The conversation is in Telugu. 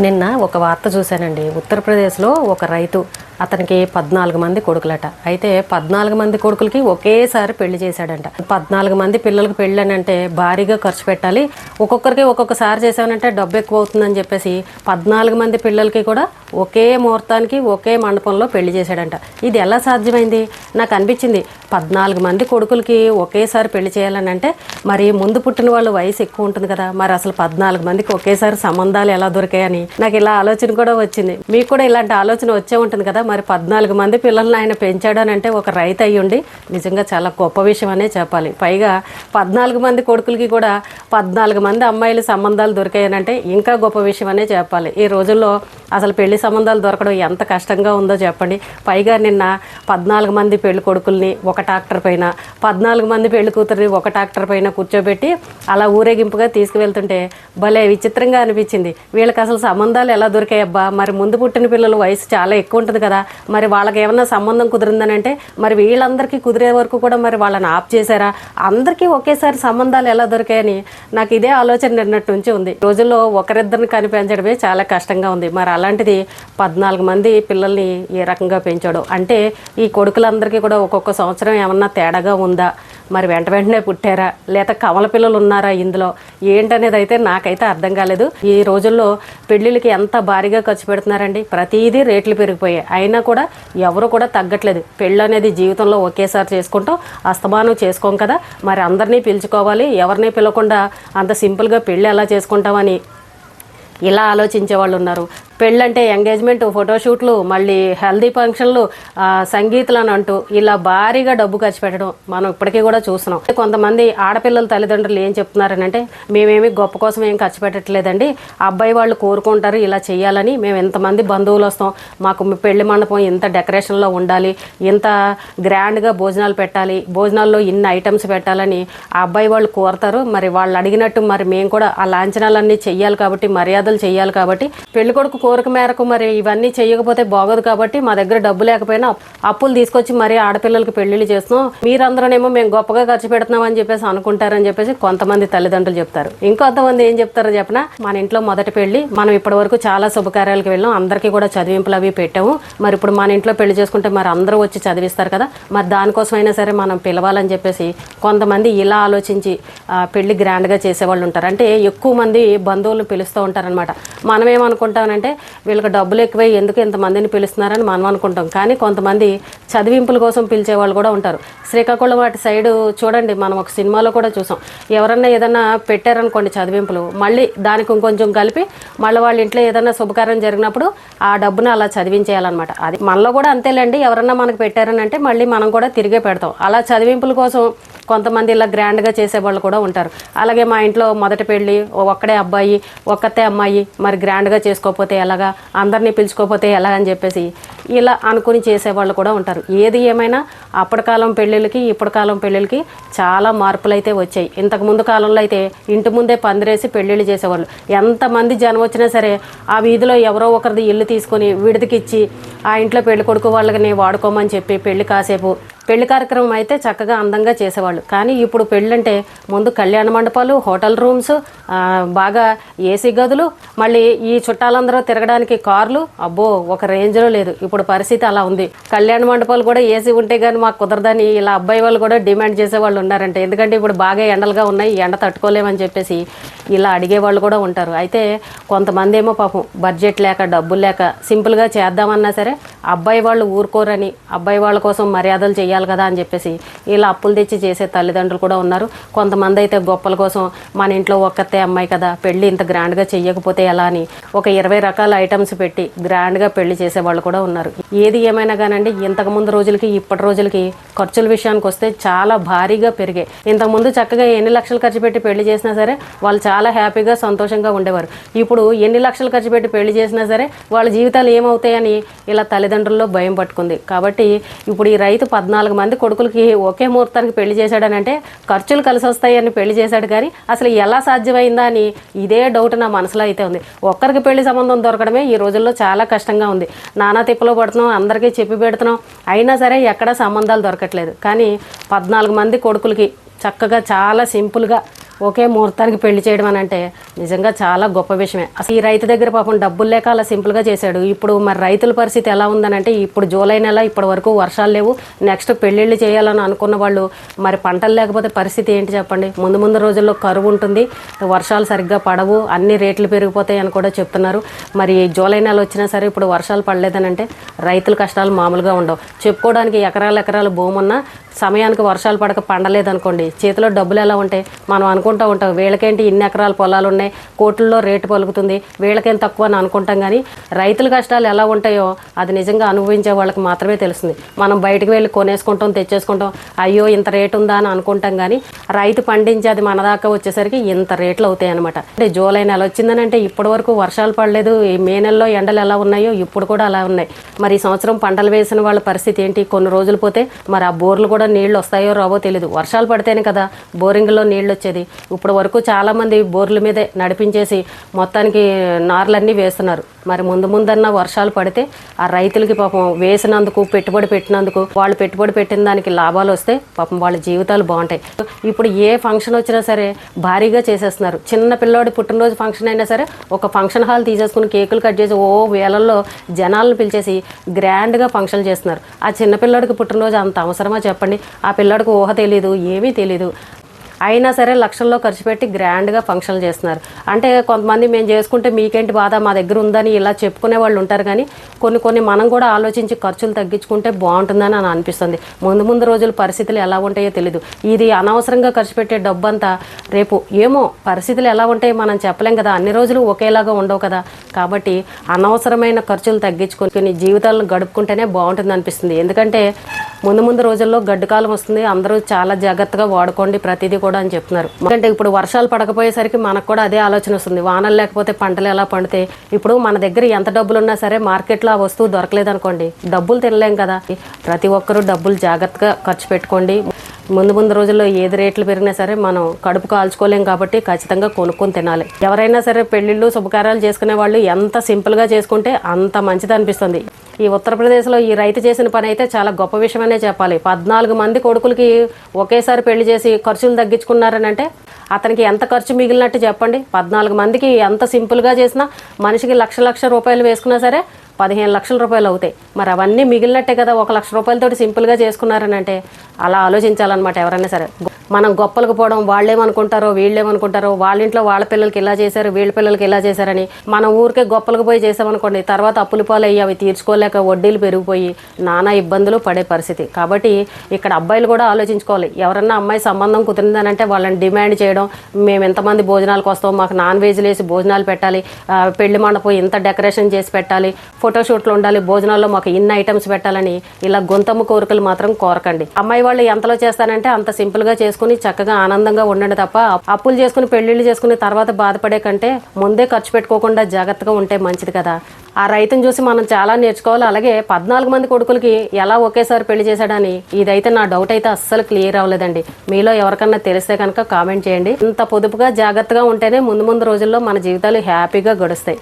నిన్న ఒక వార్త చూశానండి. ఉత్తరప్రదేశ్లో ఒక రైతు, అతనికి 14 మంది కొడుకులట. అయితే 14 మంది కొడుకులకి ఒకేసారి పెళ్లి చేశాడంట. 14 మంది పిల్లలకి పెళ్ళి అని అంటే భారీగా ఖర్చు పెట్టాలి, ఒక్కొక్కరికి ఒక్కొక్కసారి చేశానంటే డబ్బు ఎక్కువ అవుతుందని చెప్పేసి 14 మంది పిల్లలకి కూడా ఒకే ముహూర్తానికి ఒకే మండపంలో పెళ్లి చేశాడంట. ఇది ఎలా సాధ్యమైంది? నాకు అనిపించింది, 14 మంది కొడుకులకి ఒకేసారి పెళ్లి చేయాలని అంటే మరి ముందు పుట్టిన వాళ్ళ వయసు ఎక్కువ ఉంటుంది కదా, మరి అసలు 14 మందికి ఒకేసారి సంబంధాలు ఎలా దొరికాయని నాకు ఇలా ఆలోచన కూడా వచ్చింది. మీకు కూడా ఇలాంటి ఆలోచన వచ్చే ఉంటుంది కదా. మరి 14 మంది పిల్లల్ని ఆయన పెంచాడని అంటే ఒక రైతు అయ్యుండి నిజంగా చాలా గొప్ప విషయం అనే చెప్పాలి. పైగా 14 మంది కొడుకులకి కూడా 14 మంది అమ్మాయిల సంబంధాలు దొరికాయనంటే ఇంకా గొప్ప విషయం అనే చెప్పాలి. ఈ రోజుల్లో అసలు పెళ్లి సంబంధాలు దొరకడం ఎంత కష్టంగా ఉందో చెప్పండి. పైగా నిన్న 14 మంది పెళ్లి కొడుకుల్ని ఒక ట్రాక్టర్ పైన, 14 మంది పెళ్లి కూతుర్ని ఒక ట్రాక్టర్ పైన కూర్చోబెట్టి అలా ఊరేగింపుగా తీసుకువెళ్తుంటే భలే విచిత్రంగా అనిపించింది. వీళ్ళకి అసలు సంబంధాలు ఎలా దొరికాయబ్బా? మరి ముందు పుట్టిన పిల్లల వయసు చాలా ఎక్కువ ఉంటుంది కదా, మరి వాళ్ళకి ఏమన్నా సంబంధం కుదిరిందని అంటే మరి వీళ్ళందరికీ కుదిరే వరకు కూడా మరి వాళ్ళని ఆప్ చేశారా? అందరికీ ఒకేసారి సంబంధాలు ఎలా దొరికాయని నాకు ఇదే ఆలోచన నిన్నటి నుంచి ఉంది. రోజుల్లో ఒకరిద్దరిని కనిపించడమే చాలా కష్టంగా ఉంది. మరి అలాంటిది 14 మంది పిల్లల్ని ఏ రకంగా పెంచాడో. అంటే ఈ కొడుకులందరికీ కూడా ఒక్కొక్క సంవత్సరం ఏమన్నా తేడాగా ఉందా, మరి వెంటనే పుట్టారా, లేదా కమల పిల్లలు ఉన్నారా ఇందులో ఏంటనేది అయితే నాకైతే అర్థం కాలేదు. ఈ రోజుల్లో పెళ్ళిళ్ళకి ఎంత భారీగా ఖర్చు పెడుతున్నారండి. ప్రతిదీ రేట్లు పెరిగిపోయాయి, అయినా కూడా ఎవరు కూడా తగ్గట్లేదు. పెళ్ళి అనేది జీవితంలో ఒకేసారి చేసుకుంటాం, అస్తమానం చేసుకోం కదా, మరి అందరినీ పిలుచుకోవాలి, ఎవరిని పిలవకుండా అంత సింపుల్గా పెళ్ళి ఎలా చేసుకుంటామని ఇలా ఆలోచించే వాళ్ళు ఉన్నారు. పెళ్ళంటే ఎంగేజ్మెంట్, ఫోటోషూట్లు, మళ్ళీ హెల్దీ ఫంక్షన్లు, సంగీతులు అని అంటూ ఇలా భారీగా డబ్బు ఖర్చు పెట్టడం మనం ఇప్పటికీ కూడా చూస్తున్నాం. కొంతమంది ఆడపిల్లల తల్లిదండ్రులు ఏం చెప్తున్నారని అంటే, మేమేమి గొప్ప కోసం ఏం ఖర్చు పెట్టట్లేదండి, అబ్బాయి వాళ్ళు కోరుకుంటారు ఇలా చేయాలని, మేము ఇంతమంది బంధువులు వస్తాం, మాకు పెళ్లి మండపం ఇంత డెకరేషన్లో ఉండాలి, ఇంత గ్రాండ్గా భోజనాలు పెట్టాలి, భోజనాల్లో ఇన్ని ఐటమ్స్ పెట్టాలని ఆ అబ్బాయి వాళ్ళు కోరుతారు. మరి వాళ్ళు అడిగినట్టు మరి మేము కూడా ఆ లాంఛనాలన్నీ చెయ్యాలి కాబట్టి, మర్యాదలు చెయ్యాలి కాబట్టి, పెళ్లి కొడుకు కోరిక మేరకు మరి ఇవన్నీ చేయకపోతే బాగోదు కాబట్టి మా దగ్గర డబ్బు లేకపోయినా అప్పులు తీసుకొచ్చి మరి ఆడపిల్లలకి పెళ్లిళ్ళు చేస్తున్నాం, మీరందరూనేమో మేము గొప్పగా ఖర్చు పెడుతున్నాం అని చెప్పేసి అనుకుంటారని చెప్పేసి కొంతమంది తల్లిదండ్రులు చెప్తారు. ఇంకొంతమంది ఏం చెప్తారో చెప్పినా, మన ఇంట్లో మొదటి పెళ్లి, మనం ఇప్పటి వరకు చాలా శుభకార్యాలకు వెళ్ళాం, అందరికీ కూడా చదివింపులు అవి పెట్టాము, మరి ఇప్పుడు మన ఇంట్లో పెళ్లి చేసుకుంటే మరి అందరూ వచ్చి చదివిస్తారు కదా, మరి దానికోసమైనా సరే మనం పిలవాలని చెప్పేసి కొంతమంది ఇలా ఆలోచించి పెళ్లి గ్రాండ్గా చేసేవాళ్ళు ఉంటారు. అంటే ఎక్కువ మంది బంధువులను పిలుస్తూ ఉంటారనమాట. మనం ఏమనుకుంటామంటే వీళ్ళకి డబ్బులు ఎక్కువై ఎందుకు ఇంతమందిని పిలుస్తున్నారని మనం అనుకుంటాం. కానీ కొంతమంది చదివింపుల కోసం పిలిచే వాళ్ళు కూడా ఉంటారు. శ్రీకాకుళం వాటి సైడు చూడండి, మనం ఒక సినిమాలో కూడా చూసాం, ఎవరన్నా ఏదన్నా పెట్టారనుకోండి చదివింపులు, మళ్ళీ దానికి ఇంకొంచెం కలిపి మళ్ళీ వాళ్ళ ఇంట్లో ఏదైనా శుభకార్యం జరిగినప్పుడు ఆ డబ్బును అలా చదివించేయాలన్నమాట. అది మనలో కూడా అంతేలేండి, ఎవరన్నా మనకు పెట్టారని అంటే మళ్ళీ మనం కూడా తిరిగే పెడతాం. అలా చదివింపుల కోసం కొంతమంది ఇలా గ్రాండ్గా చేసేవాళ్ళు కూడా ఉంటారు. అలాగే మా ఇంట్లో మొదటి పెళ్ళి, ఒక్కడే అబ్బాయి ఒక్కతే అమ్మాయి, మరి గ్రాండ్గా చేసుకోకపోతే ఎలాగా, అందరినీ పిలుచుకోకపోతే ఎలా అని చెప్పేసి ఇలా అనుకుని చేసేవాళ్ళు కూడా ఉంటారు. ఏది ఏమైనా అప్పటి కాలం పెళ్ళిళ్ళకి ఇప్పటి కాలం పెళ్ళిళ్ళకి చాలా మార్పులు అయితే వచ్చాయి. ఇంతకుముందు కాలంలో అయితే ఇంటి ముందే పందిరేసి పెళ్ళిళ్ళు చేసేవాళ్ళు. ఎంతమంది జనం వచ్చినా సరే ఆ వీధిలో ఎవరో ఒకరిది ఇల్లు తీసుకొని విడిదికిచ్చి ఆ ఇంట్లో పెళ్లి కొడుకు వాళ్ళని వాడుకోమని చెప్పి పెళ్లి కార్యక్రమం అయితే చక్కగా అందంగా చేసేవాళ్ళు. కానీ ఇప్పుడు పెళ్ళంటే ముందు కళ్యాణ మండపాలు, హోటల్ రూమ్స్, బాగా ఏసీ గదులు, మళ్ళీ ఈ చుట్టాలందరూ తిరగడానికి కార్లు, అబ్బో ఒక రేంజ్లో లేదు. ఇప్పుడు పరిస్థితి అలా ఉంది. కళ్యాణ మండపాలు కూడా ఏసీ ఉంటే కానీ మాకు కుదరదని ఇలా అబ్బాయి వాళ్ళు కూడా డిమాండ్ చేసేవాళ్ళు ఉన్నారంటే, ఎందుకంటే ఇప్పుడు బాగా ఎండలుగా ఉన్నాయి, ఎండ తట్టుకోలేమని చెప్పేసి ఇలా అడిగేవాళ్ళు కూడా ఉంటారు. అయితే కొంతమంది ఏమో పాపం బడ్జెట్ లేక, డబ్బులు లేక సింపుల్గా చేద్దామన్నా సరే అబ్బాయి వాళ్ళు ఊరుకోరని, అబ్బాయి వాళ్ళ కోసం మర్యాదలు చేయాలి కదా అని చెప్పేసి ఇలా అప్పులు తెచ్చి చేసే తల్లిదండ్రులు కూడా ఉన్నారు. కొంతమంది అయితే గొప్పల కోసం మన ఇంట్లో ఒక్కతే అమ్మాయి కదా, పెళ్ళి ఇంత గ్రాండ్గా చెయ్యకపోతే ఎలా అని ఒక 20 రకాల ఐటమ్స్ పెట్టి గ్రాండ్గా పెళ్లి చేసేవాళ్ళు కూడా ఉన్నారు. ఏది ఏమైనా కానండి, ఇంతకుముందు రోజులకి ఇప్పటి రోజులకి ఖర్చుల విషయానికి వస్తే చాలా భారీగా పెరిగాయి. ఇంతకుముందు చక్కగా ఎన్ని లక్షలు ఖర్చు పెట్టి పెళ్లి చేసినా సరే వాళ్ళు చాలా హ్యాపీగా సంతోషంగా ఉండేవారు. ఇప్పుడు ఎన్ని లక్షలు ఖర్చు పెట్టి పెళ్లి చేసినా సరే వాళ్ళ జీవితాలు ఏమవుతాయని ఇలా తల్లిదండ్రుల్లో భయం పట్టుకుంది. కాబట్టి ఇప్పుడు ఈ రైతు 14 మంది కొడుకులకి ఒకే ముహూర్తానికి పెళ్లి చేశాడని అంటే ఖర్చులు కలిసి వస్తాయని పెళ్లి చేశాడు. కానీ అసలు ఎలా సాధ్యమైందా అని ఇదే డౌట్ నా మనసులో అయితే ఉంది. ఒక్కరికి పెళ్లి సంబంధం దొరకడమే ఈ రోజుల్లో చాలా కష్టంగా ఉంది. నానా తిప్పలో పడుతున్నాం, అందరికీ చెప్పి పెడుతున్నాం, అయినా సరే ఎక్కడా సంబంధాలు దొరకట్లేదు. కానీ 14 మంది కొడుకులకి చక్కగా చాలా సింపుల్గా ఒకే ముహూర్తానికి పెళ్లి చేయడం అని అంటే నిజంగా చాలా గొప్ప విషయమే. అసలు ఈ రైతు దగ్గర పాపం డబ్బులు లేక అలా సింపుల్గా చేశాడు. ఇప్పుడు మరి రైతుల పరిస్థితి ఎలా ఉందనంటే ఇప్పుడు జూలై నెల ఇప్పటి వరకు వర్షాలు లేవు. నెక్స్ట్ పెళ్ళిళ్ళు చేయాలని అనుకున్న వాళ్ళు మరి పంటలు లేకపోతే పరిస్థితి ఏంటి చెప్పండి. ముందు ముందు రోజుల్లో కరువు ఉంటుంది, వర్షాలు సరిగ్గా పడవు, అన్ని రేట్లు పెరిగిపోతాయి అని కూడా చెప్తున్నారు. మరి జూలై నెల వచ్చినా సరే ఇప్పుడు వర్షాలు పడలేదని అంటే రైతుల కష్టాలు మామూలుగా ఉండవు. చెప్పుకోవడానికి ఎకరాల భూమి ఉన్నా సమయానికి వర్షాలు పడక పండలేదనుకోండి, చేతిలో డబ్బులు ఎలా ఉంటాయి? మనం అనుకుంటూ ఉంటాం వీళ్ళకేంటి ఇన్ని ఎకరాల పొలాలు ఉన్నాయి, కోట్లలో రేటు పలుకుతుంది, వీళ్ళకేం తక్కువ అని అనుకుంటాం. కానీ రైతుల కష్టాలు ఎలా ఉంటాయో అది నిజంగా అనుభవించే వాళ్ళకి మాత్రమే తెలుస్తుంది. మనం బయటకు వెళ్ళి కొనేసుకుంటాం, తెచ్చేసుకుంటాం, అయ్యో ఇంత రేటు ఉందా అని అనుకుంటాం. కానీ రైతు పండించి అది మన దాకా వచ్చేసరికి ఇంత రేట్లు అవుతాయి అనమాట. అంటే జూలై నెల వచ్చిందని అంటే ఇప్పటి వరకు వర్షాలు పడలేదు. ఈ మే నెలలో ఎండలు ఎలా ఉన్నాయో ఇప్పుడు కూడా అలా ఉన్నాయి. మరి ఈ సంవత్సరం పంటలు వేసిన వాళ్ళ పరిస్థితి ఏంటి? కొన్ని రోజులు పోతే మరి ఆ బోర్లు కూడా నీళ్లు వస్తాయో రావో తెలియదు. వర్షాలు పడితేనే కదా బోరింగ్లో నీళ్లు వచ్చేది. ఇప్పుడు వరకు చాలామంది బోర్ల మీదే నడిపించేసి మొత్తానికి నార్లన్నీ వేస్తున్నారు. మరి ముందన్నా వర్షాలు పడితే ఆ రైతులకి పాపం వేసినందుకు, పెట్టుబడి పెట్టినందుకు, వాళ్ళు పెట్టుబడి పెట్టిన దానికి లాభాలు వస్తే పాపం వాళ్ళ జీవితాలు బాగుంటాయి. ఇప్పుడు ఏ ఫంక్షన్ వచ్చినా సరే భారీగా చేసేస్తున్నారు. చిన్న పిల్లోడి పుట్టినరోజు ఫంక్షన్ అయినా సరే ఒక ఫంక్షన్ హాల్ తీసేసుకుని కేకులు కట్ చేసి వేలల్లో జనాలను పిలిచేసి గ్రాండ్గా ఫంక్షన్ చేస్తున్నారు. ఆ చిన్న పిల్లోడికి పుట్టినరోజు అంత అవసరమా చెప్పండి? ఆ పిల్లోడికి ఊహ తెలీదు, ఏమీ తెలీదు. అయినా సరే లక్షల్లో ఖర్చు పెట్టి గ్రాండ్గా ఫంక్షన్లు చేస్తున్నారు. అంటే కొంతమంది మేము చేసుకుంటే మీకేంటి బాధ, మా దగ్గర ఉందని ఇలా చెప్పుకునే వాళ్ళు ఉంటారు. కానీ కొన్ని మనం కూడా ఆలోచించి ఖర్చులు తగ్గించుకుంటే బాగుంటుందని అని అనిపిస్తుంది. ముందు రోజుల పరిస్థితులు ఎలా ఉంటాయో తెలీదు. ఇది అనవసరంగా ఖర్చు పెట్టే డబ్బు అంతా రేపు ఏమో పరిస్థితులు ఎలా ఉంటాయో మనం చెప్పలేం కదా. అన్ని రోజులు ఒకేలాగా ఉండవు కదా. కాబట్టి అనవసరమైన ఖర్చులు తగ్గించుకొని జీవితాలను గడుపుకుంటేనే బాగుంటుంది అనిపిస్తుంది. ఎందుకంటే ముందు రోజుల్లో గడ్డు కాలం వస్తుంది, అందరూ చాలా జాగ్రత్తగా వాడుకోండి ప్రతిదీ కూడా అని చెప్తున్నారు. ఎందుకంటే ఇప్పుడు వర్షాలు పడకపోయేసరికి మనకు కూడా అదే ఆలోచన వస్తుంది. వానలు లేకపోతే పంటలు ఎలా పండితే? ఇప్పుడు మన దగ్గర ఎంత డబ్బులు ఉన్నా సరే మార్కెట్లో ఆ వస్తువు దొరకలేదు అనుకోండి, డబ్బులు తినలేం కదా. ప్రతి ఒక్కరూ డబ్బులు జాగ్రత్తగా ఖర్చు పెట్టుకోండి. ముందు రోజుల్లో ఏది రేట్లు పెరిగినా సరే మనం కడుపు కాల్చుకోలేం కాబట్టి ఖచ్చితంగా కొనుక్కొని తినాలి. ఎవరైనా సరే పెళ్లిళ్ళు శుభకార్యాలు చేసుకునే వాళ్ళు ఎంత సింపుల్గా చేసుకుంటే అంత మంచిది అనిపిస్తుంది. ఈ ఉత్తరప్రదేశ్లో ఈ రైతు చేసిన పని అయితే చాలా గొప్ప విషయమనే చెప్పాలి. 14 మంది కొడుకులకి ఒకేసారి పెళ్లి చేసి ఖర్చులు తగ్గించుకున్నారని అంటే అతనికి ఎంత ఖర్చు మిగిలినట్టు చెప్పండి. 14 మందికి ఎంత సింపుల్గా చేసినా మనిషికి లక్ష రూపాయలు వేసుకున్నా సరే 15 లక్షల రూపాయలు అవుతాయి. మరి అవన్నీ మిగిలినట్టే కదా. 1 లక్ష రూపాయలతోటి సింపుల్గా చేసుకున్నారని అంటే అలా ఆలోచించాలన్నమాట ఎవరైనా సరే. మనం గొప్పలకు పోవడం, వాళ్ళేమనుకుంటారో వీళ్ళేమనుకుంటారో, వాళ్ళ ఇంట్లో వాళ్ళ పిల్లలకి ఇలా చేశారు, వీళ్ళ పిల్లలకి ఇలా చేశారని మనం ఊరికే గొప్పలకు పోయి చేసామనుకోండి, తర్వాత అప్పులు పాలయ్యి అవి తీర్చుకోలేక వడ్డీలు పెరిగిపోయి నానా ఇబ్బందులు పడే పరిస్థితి. కాబట్టి ఇక్కడ అబ్బాయిలు కూడా ఆలోచించుకోవాలి. ఎవరన్నా అమ్మాయి సంబంధం కుదిరిందనంటే వాళ్ళని డిమాండ్ చేయడం, మేము ఎంతమంది భోజనాలకు వస్తాం, మాకు నాన్ వెజ్లు వేసి భోజనాలు పెట్టాలి, పెళ్లి మండపం ఇంత డెకరేషన్ చేసి పెట్టాలి, ఫోటోషూట్లు ఉండాలి, భోజనాల్లో మాకు ఇన్ని ఐటమ్స్ పెట్టాలని ఇలా గొంతమ్మ కోరికలు మాత్రం కోరకండి. అమ్మాయి వాళ్ళు ఎంతలో చేస్తానంటే అంత సింపుల్గా చేసుకుని చక్కగా ఆనందంగా ఉండండి తప్ప అప్పులు చేసుకుని పెళ్లిళ్ళు చేసుకుని తర్వాత బాధపడే కంటే ముందే ఖర్చు పెట్టుకోకుండా జాగ్రత్తగా ఉంటే మంచిది కదా. ఆ రైతుని చూసి మనం చాలా నేర్చుకోవాలి. అలాగే 14 మంది కొడుకులకి ఎలా ఒకేసారి పెళ్లి చేశాడని ఇదైతే నా డౌట్ అయితే అస్సలు క్లియర్ అవ్వలేదండి. మీలో ఎవరికన్నా తెలిస్తే కనుక కామెంట్ చేయండి. ఇంత పొదుపుగా జాగ్రత్తగా ఉంటేనే ముందు రోజుల్లో మన జీవితాలు హ్యాపీగా గడుస్తాయి.